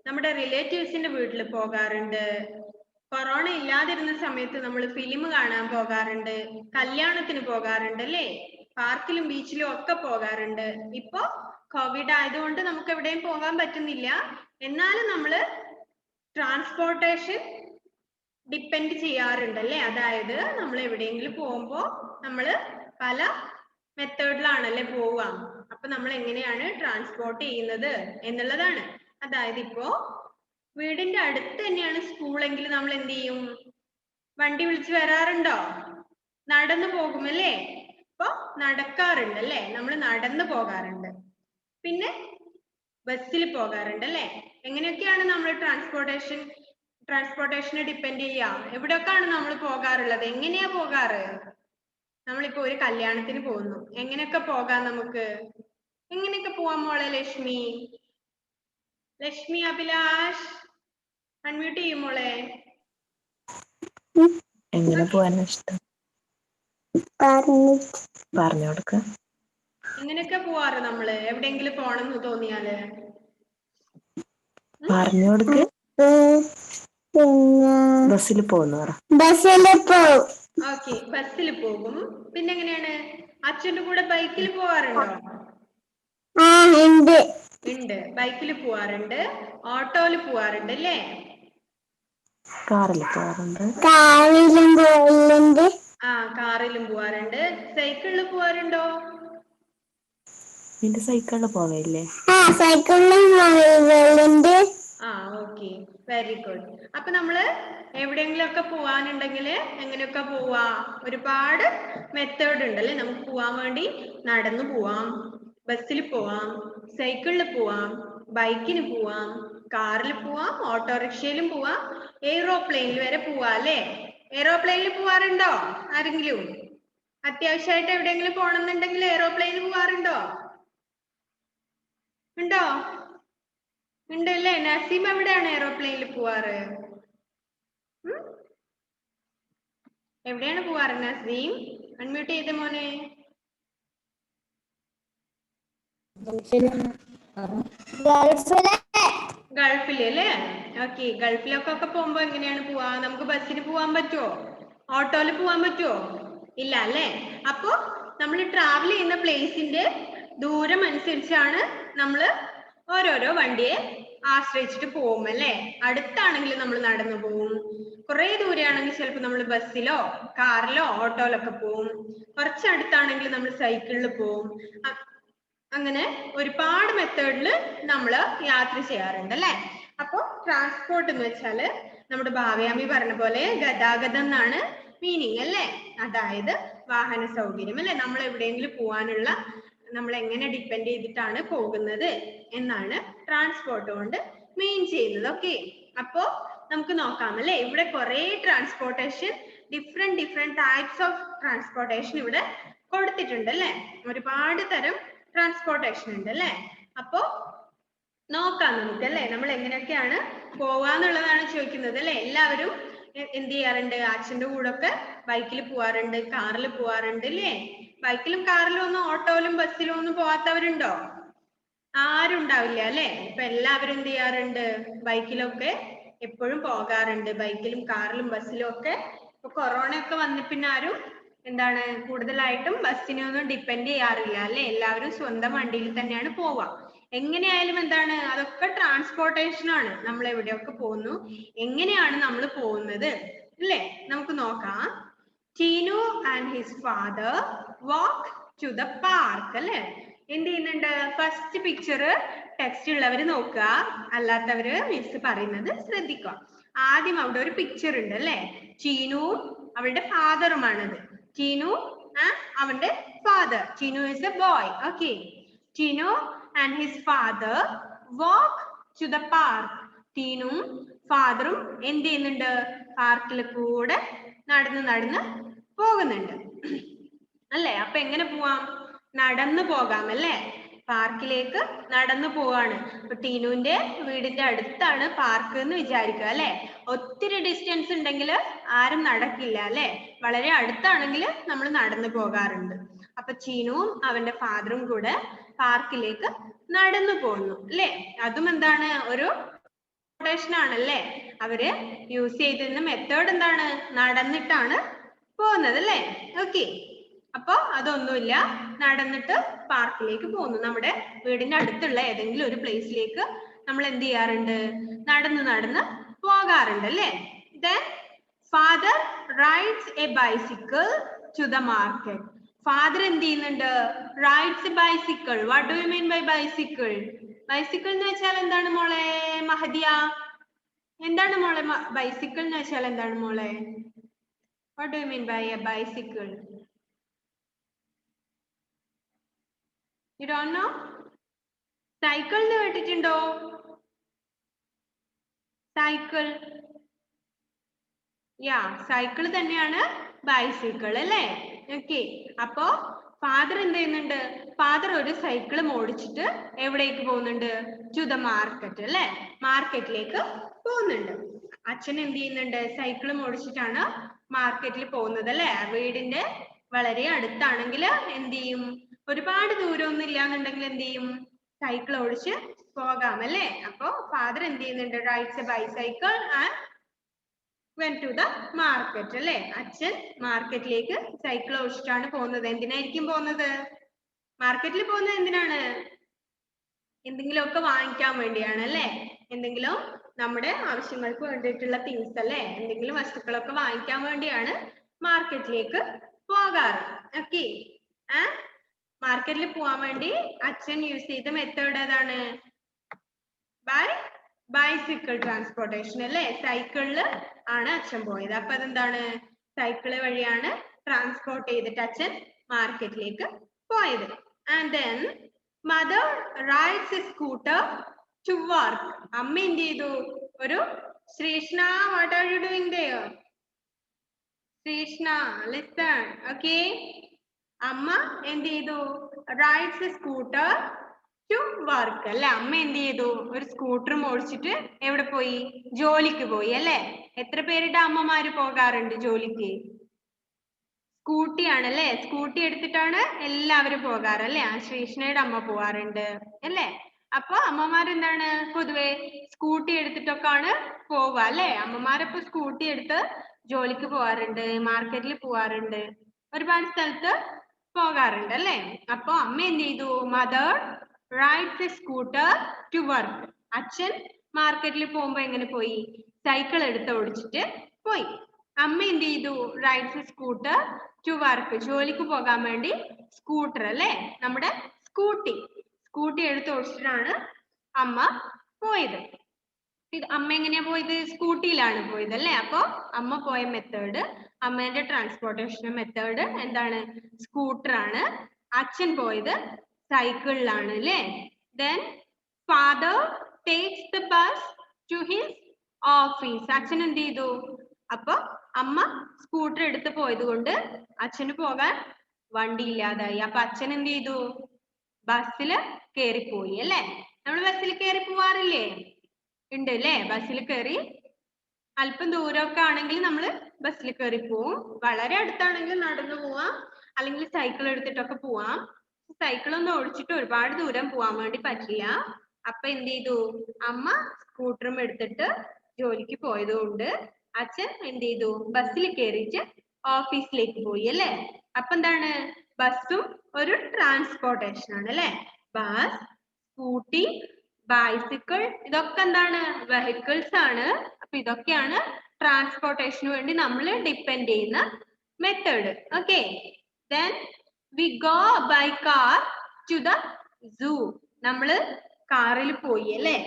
Speaker 1: നമ്മുടെ റിലേറ്റീവ്സിന്റെ വീട്ടിൽ പോകാറുണ്ട്. കൊറോണ ഇല്ലാതിരുന്ന സമയത്ത് നമ്മൾ ഫിലിം കാണാൻ പോകാറുണ്ട്. കല്യാണത്തിന് പോകാറുണ്ട് അല്ലേ. പാർക്കിലും ബീച്ചിലും ഒക്കെ പോകാറുണ്ട്. ഇപ്പൊ കോവിഡ് ആയതുകൊണ്ട് നമുക്ക് എവിടെയും പോകാൻ പറ്റുന്നില്ല. എന്നാലും നമ്മള് ട്രാൻസ്പോർട്ടേഷൻ ഡിപ്പെൻഡ് ചെയ്യാറുണ്ട് അല്ലേ. അതായത് നമ്മൾ എവിടെയെങ്കിലും പോകുമ്പോ നമ്മള് പല മെത്തേഡിലാണല്ലേ പോവുക. അപ്പൊ നമ്മൾ എങ്ങനെയാണ് ട്രാൻസ്പോർട്ട് ചെയ്യുന്നത് എന്നുള്ളതാണ്. അതായത് ഇപ്പോ വീടിന്റെ അടുത്ത് തന്നെയാണ് സ്കൂളെങ്കിൽ നമ്മൾ എന്ത് ചെയ്യും? വണ്ടി വിളിച്ച് വരാറുണ്ടോ? നടന്നു പോകുമല്ലേ. അപ്പൊ നടക്കാറുണ്ട് അല്ലേ. നമ്മൾ നടന്നു പോകാറുണ്ട്. പിന്നെ ബസ്സിൽ പോകാറുണ്ട് അല്ലേ. എങ്ങനെയൊക്കെയാണ് നമ്മൾ ട്രാൻസ്പോർട്ടേഷനെ ഡിപ്പെൻഡ് ചെയ്യാം? എവിടെയൊക്കെയാണ് നമ്മൾ പോകാറുള്ളത്? എങ്ങനെയാ പോകാറ്? നമ്മളിപ്പോ ഒരു കല്യാണത്തിന് പോകുന്നു. എങ്ങനെയൊക്കെ പോകാം നമുക്ക്? എങ്ങനെയൊക്കെ പോവാം മോളെ ലക്ഷ്മി? ലക്ഷ്മി അഭിലാഷ് അൺമ്യൂട്ട് ചെയ്യും മോളെ.
Speaker 3: എങ്ങനെ പോവാനാ ഇഷ്ടം? പറഞ്ഞു കൊടുക്ക.
Speaker 1: എങ്ങനെയൊക്കെ പോവാറ് നമ്മള്? എവിടെയെങ്കിലും പോണെന്ന് തോന്നിയാല്
Speaker 3: പറഞ്ഞു കൊടുക്ക്. ബസ്സിൽ പോകുന്നു പറ.
Speaker 1: ഓക്കെ. ബസ്സിൽ പോകും. പിന്നെ എങ്ങനെയാണ്? അച്ഛന്റെ കൂടെ ബൈക്കിൽ പോവാറുണ്ടോ? ഉണ്ട്. ബൈക്കിൽ പോവാറുണ്ട്. ഓട്ടോയിൽ പോവാറുണ്ട് അല്ലേ.
Speaker 3: കാറിൽ പോവാറുണ്ട്.
Speaker 1: കാറിലും പോവാറുണ്ട്. സൈക്കിളിൽ പോവാറുണ്ടോ?
Speaker 3: നിന്റെ സൈക്കിളിൽ പോവയില്ലേ?
Speaker 1: Okay, very good. അപ്പൊ നമ്മള് എവിടെയെങ്കിലും ഒക്കെ പോവാനുണ്ടെങ്കിൽ എങ്ങനെയൊക്കെ പോവാ? ഒരുപാട് മെത്തേഡ് ഉണ്ട് അല്ലെ നമുക്ക് പോവാൻ വേണ്ടി. നടന്നു പോവാം, ബസ്സിൽ പോവാം, സൈക്കിളിൽ പോവാം, ബൈക്കിന് പോവാം, കാറിൽ പോവാം, ഓട്ടോറിക്ഷയിലും പോവാം, എയ്റോപ്ലെയിനിൽ വരെ പോവാം അല്ലെ. എയ്റോപ്ലെയിനിൽ പോവാറുണ്ടോ ആരെങ്കിലും? അത്യാവശ്യമായിട്ട് എവിടെയെങ്കിലും പോകണമെന്നുണ്ടെങ്കിൽ എയ്റോപ്ലെയിനിൽ പോവാറുണ്ടോ? ഉണ്ടോ? ഉണ്ടല്ലേ. നസീം എവിടെയാണ് എയ്റോപ്ലെയിനിൽ പോവാറ്? എവിടെയാണ് പോവാറ് നസീം? അൺമ്യൂട്ട് ചെയ്തേ മോനെ. ഗൾഫില് അല്ലേ? ഓക്കെ, ഗൾഫിലൊക്കെ പോകുമ്പോ എങ്ങനെയാണ് പോവാ? നമുക്ക് ബസ്സിന് പോവാൻ പറ്റുമോ? ഓട്ടോയിൽ പോവാൻ പറ്റുമോ? ഇല്ല അല്ലേ. അപ്പോ നമ്മൾ ട്രാവൽ ചെയ്യുന്ന പ്ലേസിന്റെ ദൂരം അനുസരിച്ചാണ് നമ്മൾ ഓരോരോ വണ്ടിയെ ആശ്രയിച്ചിട്ട് പോകും അല്ലേ. അടുത്താണെങ്കിൽ നമ്മൾ നടന്നു പോവും, കുറെ ദൂരെയാണെങ്കിൽ ചിലപ്പോൾ നമ്മൾ ബസ്സിലോ കാറിലോ ഓട്ടോയിലൊക്കെ പോവും, കുറച്ചടുത്താണെങ്കിൽ നമ്മൾ സൈക്കിളിൽ പോവും. അങ്ങനെ ഒരുപാട് മെത്തേഡിൽ നമ്മൾ യാത്ര ചെയ്യാറുണ്ട് അല്ലെ. അപ്പൊ ട്രാൻസ്പോർട്ട് എന്ന് വെച്ചാല് നമ്മുടെ ഭാവയാമി പറഞ്ഞ പോലെ ഗതാഗതം എന്നാണ് മീനിങ് അല്ലേ. അതായത് വാഹന സൗകര്യം അല്ലെ. നമ്മൾ എവിടെയെങ്കിലും പോവാനുള്ള നമ്മൾ എങ്ങനെ ഡിപ്പെൻഡ് ചെയ്തിട്ടാണ് പോകുന്നത് എന്നാണ് ട്രാൻസ്പോർട്ട് കൊണ്ട് മീൻ ചെയ്യുന്നത്. ഓക്കെ, അപ്പോ നമുക്ക് നോക്കാം അല്ലെ. ഇവിടെ കുറെ transportation, different types of transportation ഇവിടെ കൊടുത്തിട്ടുണ്ട് അല്ലെ. ഒരുപാട് തരം ട്രാൻസ്പോർട്ടേഷൻ ഉണ്ട് അല്ലെ. അപ്പോ നോക്കാം നമുക്ക് അല്ലെ. നമ്മൾ എങ്ങനെയൊക്കെയാണ് പോവാന്നുള്ളതാണ് ചോദിക്കുന്നത് അല്ലെ. എല്ലാവരും എന്ത് ചെയ്യാറുണ്ട്? അച്ഛന്റെ കൂടെ ഒക്കെ ബൈക്കിൽ പോവാറുണ്ട്, കാറിൽ പോവാറുണ്ട് അല്ലേ. ബൈക്കിലും കാറിലും ഒന്നും ഓട്ടോയിലും ബസ്സിലും ഒന്നും പോവാത്തവരുണ്ടോ? ആരും ഉണ്ടാവില്ല അല്ലെ. ഇപ്പൊ എല്ലാവരും എന്ത് ചെയ്യാറുണ്ട്? ബൈക്കിലൊക്കെ എപ്പോഴും പോകാറുണ്ട്, ബൈക്കിലും കാറിലും ബസ്സിലും ഒക്കെ. ഇപ്പൊ കൊറോണ ഒക്കെ വന്ന പിന്നെ ആരും എന്താണ് കൂടുതലായിട്ടും ബസ്സിനെ ഒന്നും ഡിപ്പെൻഡ് ചെയ്യാറില്ല അല്ലെ. എല്ലാവരും സ്വന്തം വണ്ടിയിൽ തന്നെയാണ് പോവുക. എങ്ങനെയായാലും എന്താണ്, അതൊക്കെ ട്രാൻസ്പോർട്ടേഷൻ ആണ്. നമ്മൾ എവിടെയൊക്കെ പോകുന്നു, എങ്ങനെയാണ് നമ്മൾ പോകുന്നത് അല്ലേ. നമുക്ക് നോക്കാം. Teenu and his father walk to the park അല്ലെ. എന്ത് ചെയ്യുന്നുണ്ട്? ഫസ്റ്റ് പിക്ചർ ടെക്സ്റ്റ് ഉള്ളവര് നോക്കുക, അല്ലാത്തവര് മിസ് പറയുന്നത് ശ്രദ്ധിക്കുക. ആദ്യം അവിടെ ഒരു പിക്ചർ ഉണ്ട് അല്ലെ. ടീനുവും അവളുടെ ഫാദറുമാണത്. ടീനു അവന്റെ father. Tinu is a boy. Okay. Tinu and his father walk to the park. ടീനും ഫാദറും എന്ത് ചെയ്യുന്നുണ്ട്? പാർക്കിൽ കൂടെ നടന്ന് പോകുന്നുണ്ട് അല്ലെ. അപ്പൊ എങ്ങനെ പോവാം? നടന്നു പോകാം അല്ലെ. പാർക്കിലേക്ക് നടന്നു പോവാണ്. അപ്പൊ ടീനുവിന്റെ വീടിന്റെ അടുത്താണ് പാർക്ക് എന്ന് വിചാരിക്കുക അല്ലെ. ഒത്തിരി ഡിസ്റ്റൻസ് ഉണ്ടെങ്കിൽ ആരും നടക്കില്ല അല്ലെ. വളരെ അടുത്താണെങ്കിൽ നമ്മൾ നടന്നു പോകാറുണ്ട്. അപ്പൊ ചീനുവും അവന്റെ ഫാദറും കൂടെ പാർക്കിലേക്ക് നടന്നു പോകുന്നു അല്ലെ. അതും എന്താണ്? ഒരു ട്രാൻസ്പോർട്ടേഷൻ ആണല്ലേ. അവര് യൂസ് ചെയ്തിരുന്ന മെത്തേഡ് എന്താണ്? നടന്നിട്ടാണ് പോകുന്നത് അല്ലെ. ഓക്കെ, അപ്പൊ അതൊന്നുമില്ല, നടന്നിട്ട് പാർക്കിലേക്ക് പോകുന്നു. നമ്മുടെ വീടിന്റെ അടുത്തുള്ള ഏതെങ്കിലും ഒരു പ്ലേസിലേക്ക് നമ്മൾ എന്ത് ചെയ്യാറുണ്ട്? നടന്ന് പോകാറുണ്ട് അല്ലെ. Then father rides a bicycle to the market. Father എന്ത് ചെയ്യുന്നുണ്ട്? rides a bicycle. What do you mean by bicycle? bicycle എന്ന് വെച്ചാൽ എന്താണ് മോളെ മഹദിയ? എന്താണ് മോളെ bicycle എന്ന് വെച്ചാൽ എന്താണ് മോളെ? What do you mean by a bicycle? You don't know? Cycle എന്ന് കേട്ടിട്ടുണ്ടോ? സൈക്കിൾ, സൈക്കിൾ തന്നെയാണ് ബൈസിക്കിൾ അല്ലേ. ഓക്കെ, അപ്പോ ഫാദർ എന്ത് ചെയ്യുന്നുണ്ട്? ഫാദർ ഒരു സൈക്കിൾ ഓടിച്ചിട്ട് എവിടേക്ക് പോകുന്നുണ്ട്? ടു ദ മാർക്കറ്റ് അല്ലെ. മാർക്കറ്റിലേക്ക് പോകുന്നുണ്ട്. അച്ഛൻ എന്ത് ചെയ്യുന്നുണ്ട്? സൈക്കിൾ ഓടിച്ചിട്ടാണ് മാർക്കറ്റിൽ പോകുന്നത് അല്ലെ. വീടിന്റെ വളരെ അടുത്താണെങ്കിൽ എന്ത് ചെയ്യും? ഒരുപാട് ദൂരമൊന്നും ഇല്ലാന്നുണ്ടെങ്കിൽ എന്ത് ചെയ്യും? സൈക്കിൾ ഓടിച്ച് പോകാം അല്ലെ. അപ്പൊ ഫാദർ എന്ത് ചെയ്യുന്നുണ്ട്? Rides A bicycle and went to the market അല്ലെ. അച്ഛൻ മാർക്കറ്റിലേക്ക് സൈക്കിൾ ഓടിച്ചിട്ടാണ് പോകുന്നത്. എന്തിനായിരിക്കും പോകുന്നത്? മാർക്കറ്റിൽ പോകുന്നത് എന്തിനാണ്? എന്തെങ്കിലുമൊക്കെ വാങ്ങിക്കാൻ വേണ്ടിയാണ് അല്ലെ. എന്തെങ്കിലും നമ്മുടെ ആവശ്യങ്ങൾക്ക് വേണ്ടിയിട്ടുള്ള തിങ്സ് അല്ലെ, എന്തെങ്കിലും വസ്തുക്കളൊക്കെ വാങ്ങിക്കാൻ വേണ്ടിയാണ് മാർക്കറ്റിലേക്ക് പോകാറ്. ഓക്കെ, മാർക്കറ്റിൽ പോവാൻ വേണ്ടി അച്ഛൻ യൂസ് ചെയ്ത മെത്തേഡ് ഏതാണ്? ബൈ ബൈസിക്കിൾ ട്രാൻസ്പോർട്ടേഷൻ അല്ലേ? സൈക്കിളിൽ ആണ് അച്ഛൻ പോയത്. അപ്പൊ അതെന്താണ്? സൈക്കിള് വഴിയാണ് ട്രാൻസ്പോർട്ട് ചെയ്തിട്ട് അച്ഛൻ മാർക്കറ്റിലേക്ക് പോയത്. And then mother rides a scooter to work. അമ്മ എന്ത് ചെയ്തു? ഒരു Sreeshna, what are you doing there? Sreeshna, listen, okay? അമ്മ എന്ത് ചെയ്തു? Rides a scooter to work അല്ലെ? അമ്മ എന്ത് ചെയ്തു? ഒരു സ്കൂട്ടർ ഓടിച്ചിട്ട് എവിടെ പോയി? ജോലിക്ക് പോയി അല്ലെ? എത്ര പേരുടെ അമ്മമാര് പോകാറുണ്ട് ജോലിക്ക്? സ്കൂട്ടി ആണല്ലേ? സ്കൂട്ടി എടുത്തിട്ടാണ് എല്ലാവരും പോകാറ് അല്ലെ? ആ ശ്രീഷ്ണയുടെ അമ്മ പോവാറുണ്ട് അല്ലെ? അപ്പൊ അമ്മമാരെന്താണ് പൊതുവെ സ്കൂട്ടി എടുത്തിട്ടൊക്കെയാണ് പോവുക അല്ലെ? അമ്മമാരൊക്കെ സ്കൂട്ടി എടുത്ത് ജോലിക്ക് പോവാറുണ്ട്, മാർക്കറ്റിൽ പോവാറുണ്ട്, ഒരുപാട് സ്ഥലത്ത് പോകാറുണ്ട് അല്ലെ? അപ്പൊ അമ്മ എന്ത് ചെയ്തു? Mother rides a scooter to work. അച്ഛൻ മാർക്കറ്റിൽ പോകുമ്പോ എങ്ങനെ പോയി? സൈക്കിൾ എടുത്ത് ഓടിച്ചിട്ട് പോയി. അമ്മ എന്ത് ചെയ്തു? Rides a scooter to work. ജോലിക്ക് പോകാൻ വേണ്ടി സ്കൂട്ടർ അല്ലെ? നമ്മുടെ സ്കൂട്ടി എടുത്ത് ഓടിച്ചിട്ടാണ് അമ്മ പോയത്. അമ്മ എങ്ങനെയാ പോയത്? സ്കൂട്ടിയിലാണ് പോയത് അല്ലെ? അപ്പൊ അമ്മ പോയ മെത്തേഡ്, അമ്മേന്റെ ട്രാൻസ്പോർട്ടേഷൻ മെത്തേഡ് എന്താണ്? സ്കൂട്ടർ ആണ്. അച്ഛൻ പോയത് സൈക്കിളിലാണ് അല്ലെ? Then father takes the bus to his office. അച്ഛൻ എന്ത് ചെയ്തു? അപ്പൊ അമ്മ സ്കൂട്ടർ എടുത്ത് പോയത് കൊണ്ട് അച്ഛന് പോകാൻ വണ്ടി ഇല്ലാതായി. അപ്പൊ അച്ഛൻ എന്ത് ചെയ്തു? ബസ്സിൽ കയറിപ്പോയി അല്ലെ? നമ്മൾ ബസ്സിൽ കയറി പോവാറില്ലേ? ഉണ്ട് അല്ലേ? ബസ്സിൽ കയറി അല്പം ദൂരമൊക്കെ ആണെങ്കിൽ നമ്മൾ ബസ്സിൽ കയറി പോവും. വളരെ അടുത്താണെങ്കിൽ നടന്നു പോവാം, അല്ലെങ്കിൽ സൈക്കിൾ എടുത്തിട്ടൊക്കെ പോവാം. സൈക്കിൾ ഒന്നും ഓടിച്ചിട്ട് ഒരുപാട് ദൂരം പോവാൻ വേണ്ടി പറ്റില്ല. അപ്പൊ എന്ത് ചെയ്തു? അമ്മ സ്കൂട്ടറും എടുത്തിട്ട് ജോലിക്ക് പോയത് കൊണ്ട് അച്ഛൻ എന്ത് ചെയ്തു? ബസ്സിൽ കയറിയിട്ട് ഓഫീസിലേക്ക് പോയി അല്ലെ? അപ്പൊ എന്താണ്? ബസ്സും ഒരു ട്രാൻസ്പോർട്ടേഷൻ ആണ് അല്ലെ? ബസ്, സ്കൂട്ടി, ബൈസിക്കിൾ, ഇതൊക്കെ എന്താണ്? വെഹിക്കിൾസ് ആണ്. അപ്പൊ ഇതൊക്കെയാണ് ട്രാൻസ്പോർട്ടേഷന് വേണ്ടി നമ്മൾ ഡിപ്പെൻഡ് ചെയ്യുന്ന method. Okay, then we go by car to the zoo. നമ്മള് കാറിൽ പോയി അല്ലെ?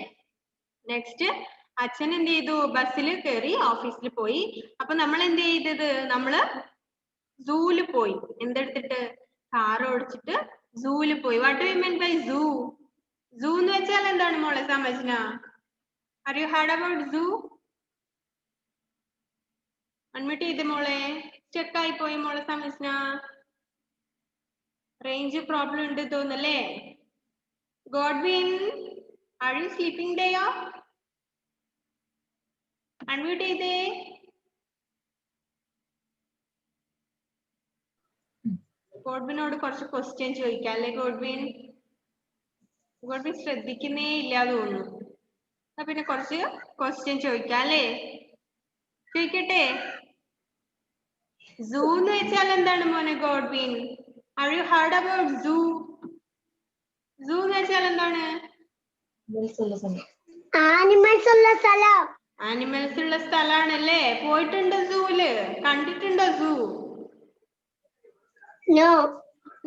Speaker 1: നെക്സ്റ്റ് അച്ഛൻ എന്ത് ചെയ്തു? ബസ്സിൽ കയറി ഓഫീസിൽ പോയി. അപ്പൊ നമ്മൾ എന്ത് ചെയ്തത്? നമ്മള് സൂല് പോയി. എന്തെടുത്തിട്ട്? കാർ ഓടിച്ചിട്ട് സൂല് പോയി. What do you mean by zoo? Zoo എന്ന് വെച്ചാൽ എന്താണ് മോളെ Samajna? Are you heard about zoo? Unmute ചെയ്ത് മോളെ. സ്റ്റക്ക് ആയി പോയി മോളെ സമജ്ന. റേഞ്ച് പ്രോബ്ലം ഉണ്ട് തോന്നല്ലേ? ഗോഡ്വിൻ, ആർ യു സ്ലീപ്പിംഗ് ഡേയോ? അൺമ്യൂട്ട് ചെയ്തേ. ഗോഡ്വിനോട് കുറച്ച് ക്വസ്റ്റ്യൻ ചോദിക്കാം അല്ലേ? ഗോഡ്വിൻ ശ്രദ്ധിക്കുന്നേ ഇല്ലാതെ തോന്നുന്നു. അപ്പൊ പിന്നെ കുറച്ച് ക്വസ്റ്റ്യൻ ചോദിക്കാം അല്ലേ? ചോദിക്കട്ടെ? സൂ എന്ന് വെച്ചാൽ എന്താണ് മോനെ Godwin? Are you heard about zoo? Zoo എന്ന് വെച്ചാൽ എന്താണ്?
Speaker 2: ആനിമൽസ് ഉള്ള സ്ഥലം.
Speaker 1: ആനിമൽസ് ഉള്ള സ്ഥലമാണല്ലേ? പോയിട്ടുണ്ടോ സൂല്? കണ്ടിട്ടുണ്ടോ സൂ?
Speaker 2: നോ.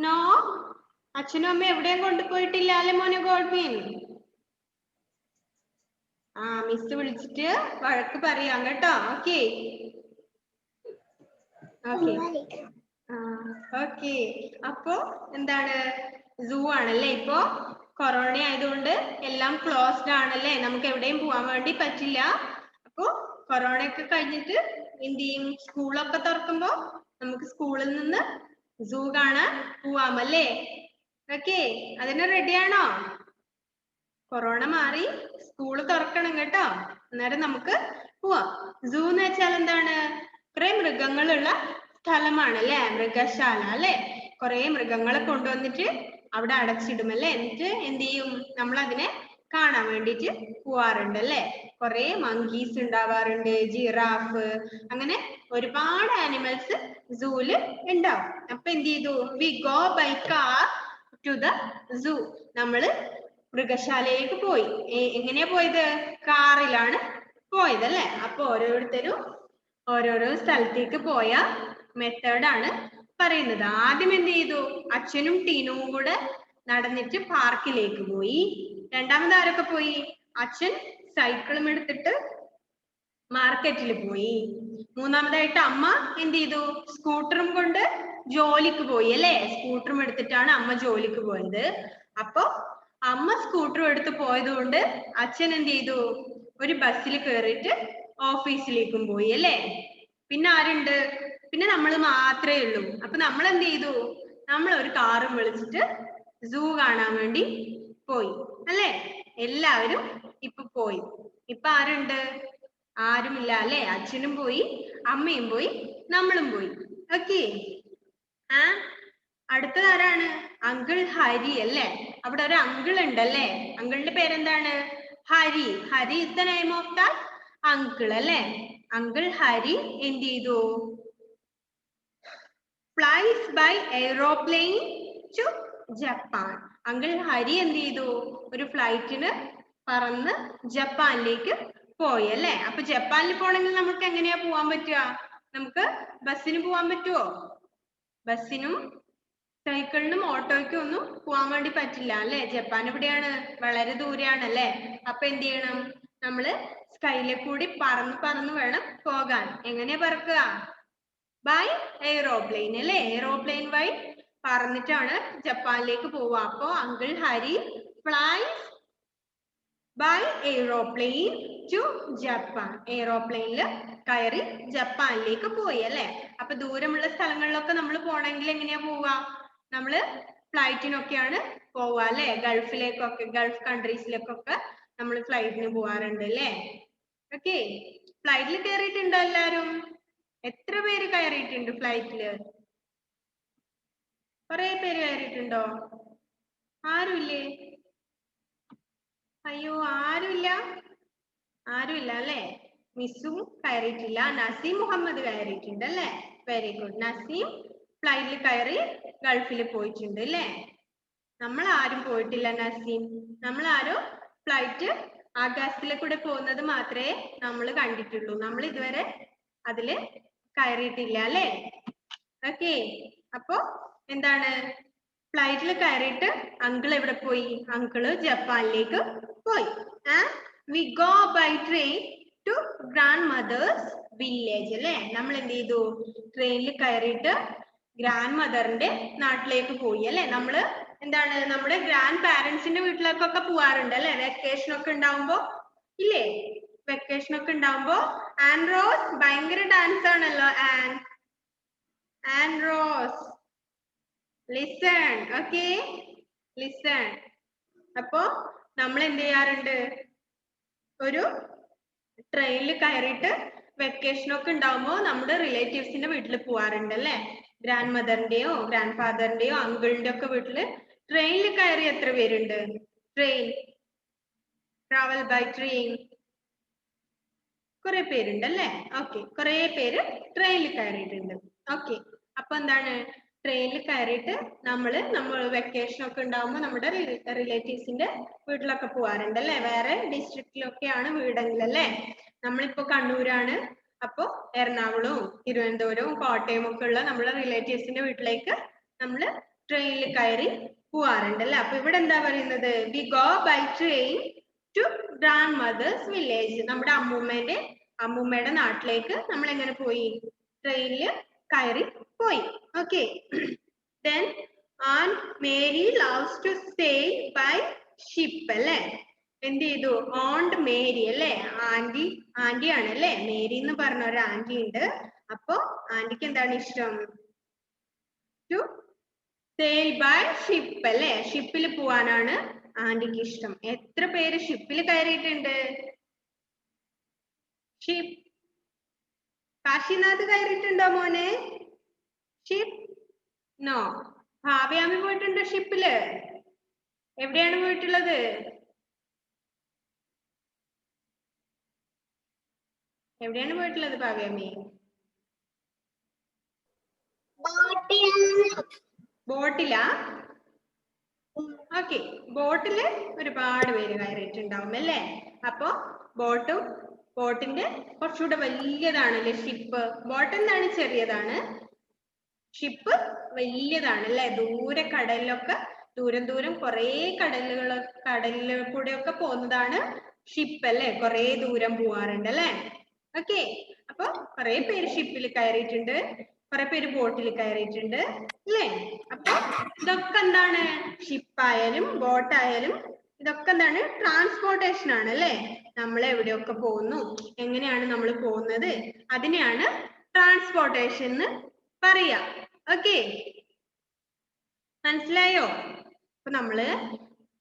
Speaker 1: നോ? അച്ഛനും അമ്മ എവിടെയും കൊണ്ടുപോയിട്ടില്ല അല്ലേ മോനെ ഗോഡ്വിൻ? മിസ് വിളിച്ചിട്ട് വഴക്ക് പറയാം കേട്ടോ. Okay okay. അപ്പോ എന്താണ്? സൂ ആണല്ലേ? ഇപ്പോ കൊറോണ ആയതുകൊണ്ട് എല്ലാം ക്ലോസ്ഡ് ആണല്ലേ? നമുക്ക് എവിടെയും പോവാൻ വേണ്ടി പറ്റില്ല. അപ്പോ കൊറോണ ഒക്കെ കഴിഞ്ഞിട്ട് എന്ത് ചെയ്യും? സ്കൂളൊക്കെ തുറക്കുമ്പോ നമുക്ക് സ്കൂളിൽ നിന്ന് സൂ കാണാൻ പോവാമല്ലേ? ഓക്കെ, അതിന് റെഡിയാണോ? കൊറോണ മാറി സ്കൂള് തുറക്കണം കേട്ടോ. അന്നേരം നമുക്ക് പോവാം. സൂ എന്ന് വെച്ചാൽ എന്താണ്? കുറെ മൃഗങ്ങളുള്ള സ്ഥലമാണ് അല്ലെ? മൃഗശാല അല്ലെ? കുറെ മൃഗങ്ങളെ കൊണ്ടുവന്നിട്ട് അവിടെ അടച്ചിടും അല്ലെ? എന്നിട്ട് എന്ത് ചെയ്യും? നമ്മൾ അതിനെ കാണാൻ വേണ്ടിട്ട് പോവാറുണ്ട് അല്ലെ? കുറെ മങ്കീസ് ഉണ്ടാവാറുണ്ട്, ജിറാഫ്, അങ്ങനെ ഒരുപാട് ആനിമൽസ് സൂല് ഉണ്ടാവും. അപ്പൊ എന്ത് ചെയ്തു? We go by car to the zoo. നമ്മള് മൃഗശാലയിലേക്ക് പോയി. എങ്ങനെയാ പോയത്? കാറിലാണ് പോയത് അല്ലെ? അപ്പൊ ഓരോരുത്തരും ഓരോരോ സ്ഥലത്തേക്ക് പോയ മെത്തേഡാണ് പറയുന്നത്. ആദ്യം എന്ത് ചെയ്തു? അച്ഛനും ടീനുവും കൂടെ നടന്നിട്ട് പാർക്കിലേക്ക് പോയി. രണ്ടാമത് ആരൊക്കെ പോയി? അച്ഛൻ സൈക്കിളും എടുത്തിട്ട് മാർക്കറ്റിൽ പോയി. മൂന്നാമതായിട്ട് അമ്മ എന്ത് ചെയ്തു? സ്കൂട്ടറും കൊണ്ട് ജോലിക്ക് പോയി അല്ലെ? സ്കൂട്ടറും എടുത്തിട്ടാണ് അമ്മ ജോലിക്ക് പോയത്. അപ്പൊ അമ്മ സ്കൂട്ടറും എടുത്ത് പോയത് കൊണ്ട് അച്ഛൻ എന്ത് ചെയ്തു? ഒരു ബസ്സിൽ കയറിയിട്ട് ഓഫീസിലേക്കും പോയി അല്ലെ? പിന്നെ ആരുണ്ട്? പിന്നെ നമ്മൾ മാത്രമേ ഉള്ളൂ. അപ്പൊ നമ്മൾ എന്ത് ചെയ്തു? നമ്മൾ ഒരു കാറും വിളിച്ചിട്ട് സൂ കാണാൻ വേണ്ടി പോയി അല്ലെ? എല്ലാവരും ഇപ്പൊ പോയി. ഇപ്പൊ ആരുണ്ട്? ആരുമില്ല അല്ലെ? അച്ഛനും പോയി, അമ്മയും പോയി, നമ്മളും പോയി. ഓക്കെ. അടുത്തത് ആരാണ്? അങ്കിൾ ഹരി അല്ലേ? അവിടെ ഒരു അങ്കിൾ ഉണ്ടല്ലേ? അങ്കിളിന്റെ പേരെന്താണ്? Hari. Hari is the name of the uncle അല്ലേ? അങ്കിൾ ഹരി എന്ത് ചെയ്തു? Flies by aeroplane to Japan. Uncle Hari എന്ത് ചെയ്തു? ഒരു ഫ്ലൈറ്റിന് പറന്ന് ജപ്പാനിലേക്ക് പോയി അല്ലേ? അപ്പൊ ജപ്പാനിൽ പോണെങ്കിൽ നമുക്ക് എങ്ങനെയാ പോവാൻ പറ്റുക? നമുക്ക് ബസ്സിന് പോവാൻ പറ്റുമോ? ബസ്സിനും സൈക്കിളിനും ഓട്ടോയ്ക്കും ഒന്നും പോവാൻ വേണ്ടി പറ്റില്ല അല്ലെ? ജപ്പാൻ എവിടെയാണ്? വളരെ ദൂരെയാണ് അല്ലെ? അപ്പൊ എന്ത് ചെയ്യണം? നമ്മള് സ്കൈയിലെ കൂടി പറന്ന് വേണം പോകാൻ. എങ്ങനെയാ പറക്കുക? ബൈ എയ്റോപ്ലെയിൻ അല്ലെ? എയ്റോപ്ലെയിൻ വഴി പറന്നിട്ടാണ് ജപ്പാനിലേക്ക് പോവുക. അപ്പോ uncle Hari flies by aeroplane to Japan. എയ്റോപ്ലെയിനിൽ കയറി ജപ്പാനിലേക്ക് പോയി അല്ലെ? അപ്പൊ ദൂരമുള്ള സ്ഥലങ്ങളിലൊക്കെ നമ്മൾ പോണെങ്കിൽ എങ്ങനെയാ പോവുക? നമ്മള് ഫ്ലൈറ്റിനൊക്കെയാണ് പോവുക അല്ലെ? ഗൾഫിലേക്കൊക്കെ, ഗൾഫ് കൺട്രീസിലേക്കൊക്കെ നമ്മൾ ഫ്ലൈറ്റിന് പോവാറുണ്ട് അല്ലെ? ഓക്കെ. ഫ്ലൈറ്റിൽ കയറിയിട്ടുണ്ടോ എല്ലാരും? എത്ര പേര് കയറിയിട്ടുണ്ട് ഫ്ലൈറ്റില്? കുറെ പേര് കയറിയിട്ടുണ്ടോ? ആരുമില്ലേ? അയ്യോ, ആരുമില്ല. ആരുമില്ല അല്ലെ? മിസ്സും കയറിയിട്ടില്ല. നസീം മുഹമ്മദ് കയറിയിട്ടുണ്ട് അല്ലെ? Very good. നസീം ഫ്ലൈറ്റിൽ കയറി ഗൾഫിൽ പോയിട്ടുണ്ട് അല്ലെ? നമ്മൾ ആരും പോയിട്ടില്ല നസീം. നമ്മൾ ആരും ഫ്ലൈറ്റ് ആകാശത്തിലെ കൂടെ പോകുന്നത് മാത്രമേ നമ്മൾ കണ്ടിട്ടുള്ളൂ. നമ്മൾ ഇതുവരെ അതില് കയറിയിട്ടില്ല അല്ലെ? ഓക്കെ. അപ്പൊ എന്താണ്? ഫ്ലൈറ്റിൽ കയറിയിട്ട് അങ്കിൾ എവിടെ പോയി? അങ്കിള് ജപ്പാനിലേക്ക് പോയി. We go by train to grandmother's village അല്ലെ? നമ്മൾ എന്ത് ചെയ്തു? ട്രെയിനിൽ കയറിയിട്ട് ഗ്രാൻഡ് മദറിന്റെ നാട്ടിലേക്ക് പോയി അല്ലെ? നമ്മള് എന്താണ്? നമ്മുടെ ഗ്രാൻഡ് പാരന്റ്സിന്റെ വീട്ടിലേക്കൊക്കെ പോവാറുണ്ട് അല്ലെ? വെക്കേഷൻ ഒക്കെ ഉണ്ടാവുമ്പോ ഇല്ലേ? വെക്കേഷൻ ഒക്കെ ഉണ്ടാവുമ്പോ ആൻഡ്രോസ് ഭയങ്കര ഡാൻസ് ആണല്ലോ. And rose listen. Okay, listen. അപ്പോ നമ്മൾ എന്ത് ചെയ്യാറുണ്ട്? ഒരു ട്രെയിനിൽ കയറിയിട്ട് വെക്കേഷൻ ഒക്കെ ഉണ്ടാവുമ്പോ നമ്മുടെ റിലേറ്റീവ്സിന്റെ വീട്ടിൽ പോവാറുണ്ട് അല്ലെ? ഗ്രാൻഡ് മദറിന്റെയോ ഗ്രാൻഡ് ഫാദറിന്റെയോ അങ്കിളിന്റെ ഒക്കെ വീട്ടില് ട്രെയിനിൽ കയറി എത്ര പേരുണ്ട്? ട്രെയിൻ, ട്രാവൽ ബൈ ട്രെയിൻ, കുറെ പേരുണ്ട് അല്ലെ? ഓക്കെ, കുറെ പേര് ട്രെയിനിൽ കയറിയിട്ടുണ്ട്. ഓക്കെ. അപ്പൊ എന്താണ്? ട്രെയിനിൽ കയറിയിട്ട് നമ്മൾ വെക്കേഷൻ ഒക്കെ ഉണ്ടാവുമ്പോൾ നമ്മുടെ റിലേറ്റീവ്സിന്റെ വീട്ടിലൊക്കെ പോവാറുണ്ട് അല്ലെ? വേറെ ഡിസ്ട്രിക്റ്റിലൊക്കെയാണ് വീടെങ്കിൽ അല്ലെ? നമ്മളിപ്പോ കണ്ണൂരാണ്. അപ്പൊ എറണാകുളവും തിരുവനന്തപുരവും കോട്ടയം ഒക്കെ ഉള്ള നമ്മുടെ റിലേറ്റീവ്സിന്റെ വീട്ടിലേക്ക് നമ്മൾ ട്രെയിനിൽ കയറി പോവാറുണ്ട് അല്ലെ? അപ്പൊ ഇവിടെ എന്താ പറയുന്നത്? We go by train to grandmother's village. നമ്മുടെ അമ്മൂമ്മയുടെ നാട്ടിലേക്ക് നമ്മൾ എങ്ങനെ പോയി? ട്രെയിനിൽ കയറി പോയി. Okay. Then Aunt Mary loves to stay by ship അല്ലെ? എന്ത് ചെയ്തു? ഓണ്ട് മേരി അല്ലെ? ആന്റി ആണ് അല്ലെ? മേരി എന്ന് പറഞ്ഞ ഒരു ആന്റി ഉണ്ട്. അപ്പൊ ആന്റിക്ക് എന്താണ് ഇഷ്ടം? ടു sail by ship അല്ലെ? ഷിപ്പിൽ പോവാനാണ് ആന്റിക്ക് ഇഷ്ടം. എത്ര പേര് ഷിപ്പിൽ കയറിയിട്ടുണ്ട്? ഷിപ്പ്. കാശിനാഥ് കയറിയിട്ടുണ്ടോ മോനെ? ഷിപ്പ്? നോ. ഭാവ്യാമി പോയിട്ടുണ്ടോ ഷിപ്പില്? എവിടെയാണ് പോയിട്ടുള്ളത്? എവിടെയാണ് പോയിട്ടുള്ളത് ഭാവ്യാമി? ബോട്ടിലാ? ഓക്കെ. ബോട്ടില് ഒരുപാട് പേര് കയറിയിട്ടുണ്ടാവും അല്ലേ? അപ്പൊ ബോട്ടിന്റെ കുറച്ചുകൂടെ വലിയതാണല്ലേ ഷിപ്പ്? ബോട്ട് എന്താണ്? ചെറിയതാണ്. ഷിപ്പ് വലിയതാണ് അല്ലെ, ദൂരെ കടലിലൊക്കെ ദൂരം ദൂരം കുറേ കടലിൽ കൂടെ ഒക്കെ പോകുന്നതാണ് ഷിപ്പ് അല്ലെ, കുറേ ദൂരം പോവാറുണ്ട് അല്ലെ. ഓക്കെ, അപ്പൊ കുറെ പേര് ഷിപ്പിൽ കയറിയിട്ടുണ്ട്, കുറെ പേര് ബോട്ടിൽ കയറിയിട്ടുണ്ട് അല്ലേ. അപ്പൊ ഇതൊക്കെ എന്താണ്, ഷിപ്പായാലും ബോട്ടായാലും ഇതൊക്കെ എന്താണ്, ട്രാൻസ്പോർട്ടേഷൻ ആണ് അല്ലെ. നമ്മൾ എവിടെയൊക്കെ പോകുന്നു, എങ്ങനെയാണ് നമ്മൾ പോകുന്നത്, അതിനെയാണ് ട്രാൻസ്പോർട്ടേഷൻ എന്ന് പറയാ. ഓക്കെ, മനസ്സിലായോ? അപ്പൊ നമ്മള്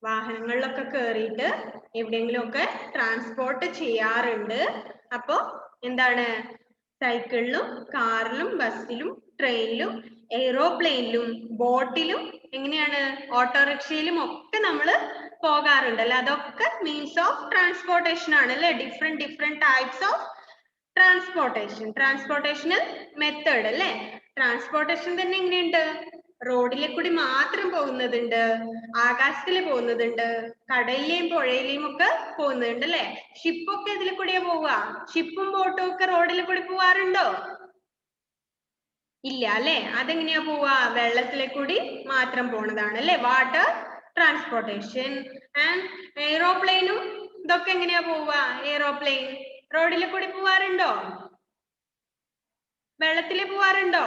Speaker 1: വാഹനങ്ങളിലൊക്കെ കേറിയിട്ട് എവിടെയെങ്കിലും ഒക്കെ ട്രാൻസ്പോർട്ട് ചെയ്യാറുണ്ട്. അപ്പൊ എന്താണ്, സൈക്കിളിലും കാറിലും ബസ്സിലും ട്രെയിനിലും എയ്റോപ്ലെയിനിലും ബോട്ടിലും എങ്ങനെയാണ് ഓട്ടോറിക്ഷയിലും ഒക്കെ നമ്മൾ പോകാറുണ്ട് അല്ലെ. അതൊക്കെ മീൻസ് ഓഫ് ട്രാൻസ്പോർട്ടേഷൻ ആണ് അല്ലെ. ഡിഫറെന്റ് ടൈപ്സ് ഓഫ് ട്രാൻസ്പോർട്ടേഷണൽ മെത്തേഡ് അല്ലെ. ട്രാൻസ്പോർട്ടേഷൻ തന്നെ എങ്ങനെയുണ്ട്, റോഡിലെ കൂടി മാത്രം പോകുന്നതുണ്ട്, ആകാശത്തിൽ പോകുന്നതുണ്ട്, കടലിലെയും പുഴയിലെയും ഒക്കെ പോകുന്നുണ്ട് അല്ലെ. ഷിപ്പൊക്കെ ഇതിൽ കൂടിയാ പോവുക, ഷിപ്പും ബോട്ടും ഒക്കെ റോഡിൽ കൂടി പോവാറുണ്ടോ? ഇല്ല അല്ലെ. അതെങ്ങനെയാ പോവാ, വെള്ളത്തിലെ കൂടി മാത്രം പോണതാണ് അല്ലെ, വാട്ടർ ട്രാൻസ്പോർട്ടേഷൻ. ആൻഡ് എയ്റോപ്ലെയിനും ഇതൊക്കെ എങ്ങനെയാ പോവാ, എയ്റോപ്ലെയിൻ റോഡിൽ കൂടി പോവാറുണ്ടോ, വെള്ളത്തിൽ പോവാറുണ്ടോ?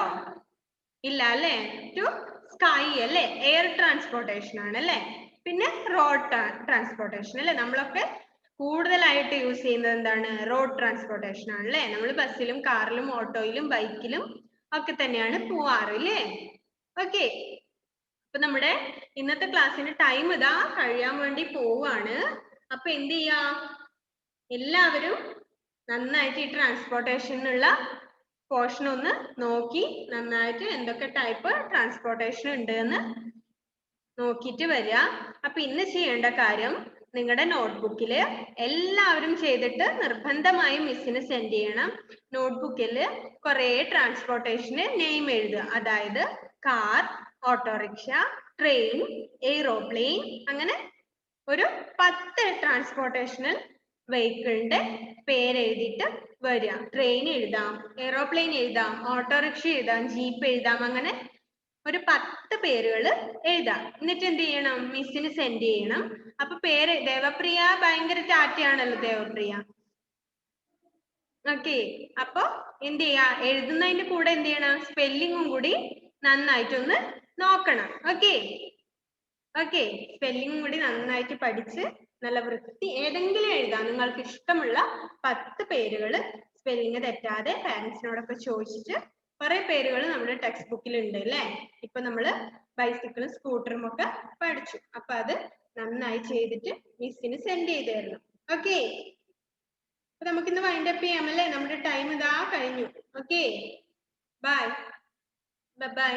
Speaker 1: ഇല്ല അല്ലെ. ടു സ്കൈ അല്ലെ, എയർ ട്രാൻസ്പോർട്ടേഷൻ ആണ് അല്ലെ. പിന്നെ റോഡ് ട്രാൻസ്പോർട്ടേഷൻ അല്ലെ. നമ്മളൊക്കെ കൂടുതലായിട്ട് യൂസ് ചെയ്യുന്നത് എന്താണ്, റോഡ് ട്രാൻസ്പോർട്ടേഷൻ ആണ് അല്ലെ. നമ്മൾ ബസ്സിലും കാറിലും ഓട്ടോയിലും ബൈക്കിലും ഒക്കെ തന്നെയാണ് പോവാറ് അല്ലേ. ഓക്കെ, അപ്പൊ നമ്മുടെ ഇന്നത്തെ ക്ലാസ്സിന്റെ ടൈം ഇതാ കഴിയാൻ വേണ്ടി പോവാണ്. അപ്പൊ എന്ത് ചെയ്യാ, എല്ലാവരും നന്നായിട്ട് ഈ ട്രാൻസ്പോർട്ടേഷനുള്ള പോർഷൻ ഒന്ന് നോക്കി നന്നായിട്ട് എന്തൊക്കെ ടൈപ്പ് ട്രാൻസ്പോർട്ടേഷൻ ഉണ്ട് എന്ന് നോക്കിയിട്ട് വരിക. അപ്പൊ ഇന്ന് ചെയ്യേണ്ട കാര്യം, നിങ്ങളുടെ നോട്ട്ബുക്കിൽ എല്ലാവരും ചെയ്തിട്ട് നിർബന്ധമായും മിസ്സിന് സെൻഡ് ചെയ്യണം. നോട്ട്ബുക്കിൽ കുറെ ട്രാൻസ്പോർട്ടേഷന് നെയിം എഴുതുക. അതായത് കാർ, ഓട്ടോറിക്ഷ, ട്രെയിൻ, എയ്റോപ്ലെയിൻ, അങ്ങനെ ഒരു 10 ട്രാൻസ്പോർട്ടേഷണൽ വെഹിക്കിളിന്റെ പേര് എഴുതിയിട്ട് വരിക. ട്രെയിൻ എഴുതാം, എയ്റോപ്ലെയിൻ എഴുതാം, ഓട്ടോറിക്ഷ എഴുതാം, ജീപ്പ് എഴുതാം, അങ്ങനെ ഒരു 10 പേരുകൾ എഴുതാം. എന്നിട്ട് എന്ത് ചെയ്യണം, മിസ്സിന് സെൻഡ് ചെയ്യണം. അപ്പൊ പേര് ദേവപ്രിയ ഭയങ്കര ടാറ്റയാണല്ലോ ദേവപ്രിയ. ഓക്കെ, അപ്പൊ എന്ത് ചെയ്യാ, എഴുതുന്നതിന്റെ കൂടെ എന്ത് ചെയ്യണം, സ്പെല്ലിങ്ങും കൂടി നന്നായിട്ടൊന്ന് നോക്കണം. ഓക്കെ ഓക്കെ, സ്പെല്ലിങ്ങും കൂടി നന്നായിട്ട് പഠിച്ച് നല്ല വൃത്തി ഏതെങ്കിലും എഴുതാം. നിങ്ങൾക്ക് ഇഷ്ടമുള്ള 10 പേരുകൾ സ്പെല്ലിങ് തെറ്റാതെ പാരന്റ്സിനോടൊക്കെ ചോദിച്ചിട്ട്, കുറെ പേരുകൾ നമ്മുടെ ടെക്സ്റ്റ് ബുക്കിൽ ഉണ്ട് അല്ലെ. ഇപ്പൊ നമ്മള് ബൈസിക്കിളും സ്കൂട്ടറും ഒക്കെ പഠിച്ചു. അപ്പൊ അത് നന്നായി ചെയ്തിട്ട് മിസ്സിന് സെൻഡ് ചെയ്ത് തരണം. ഓക്കെ, അപ്പൊ നമുക്കിന്ന് വൈൻഡ് അപ്പ് ചെയ്യാം അല്ലെ. നമ്മുടെ ടൈം ഇതാ കഴിഞ്ഞു. Okay, bye bye.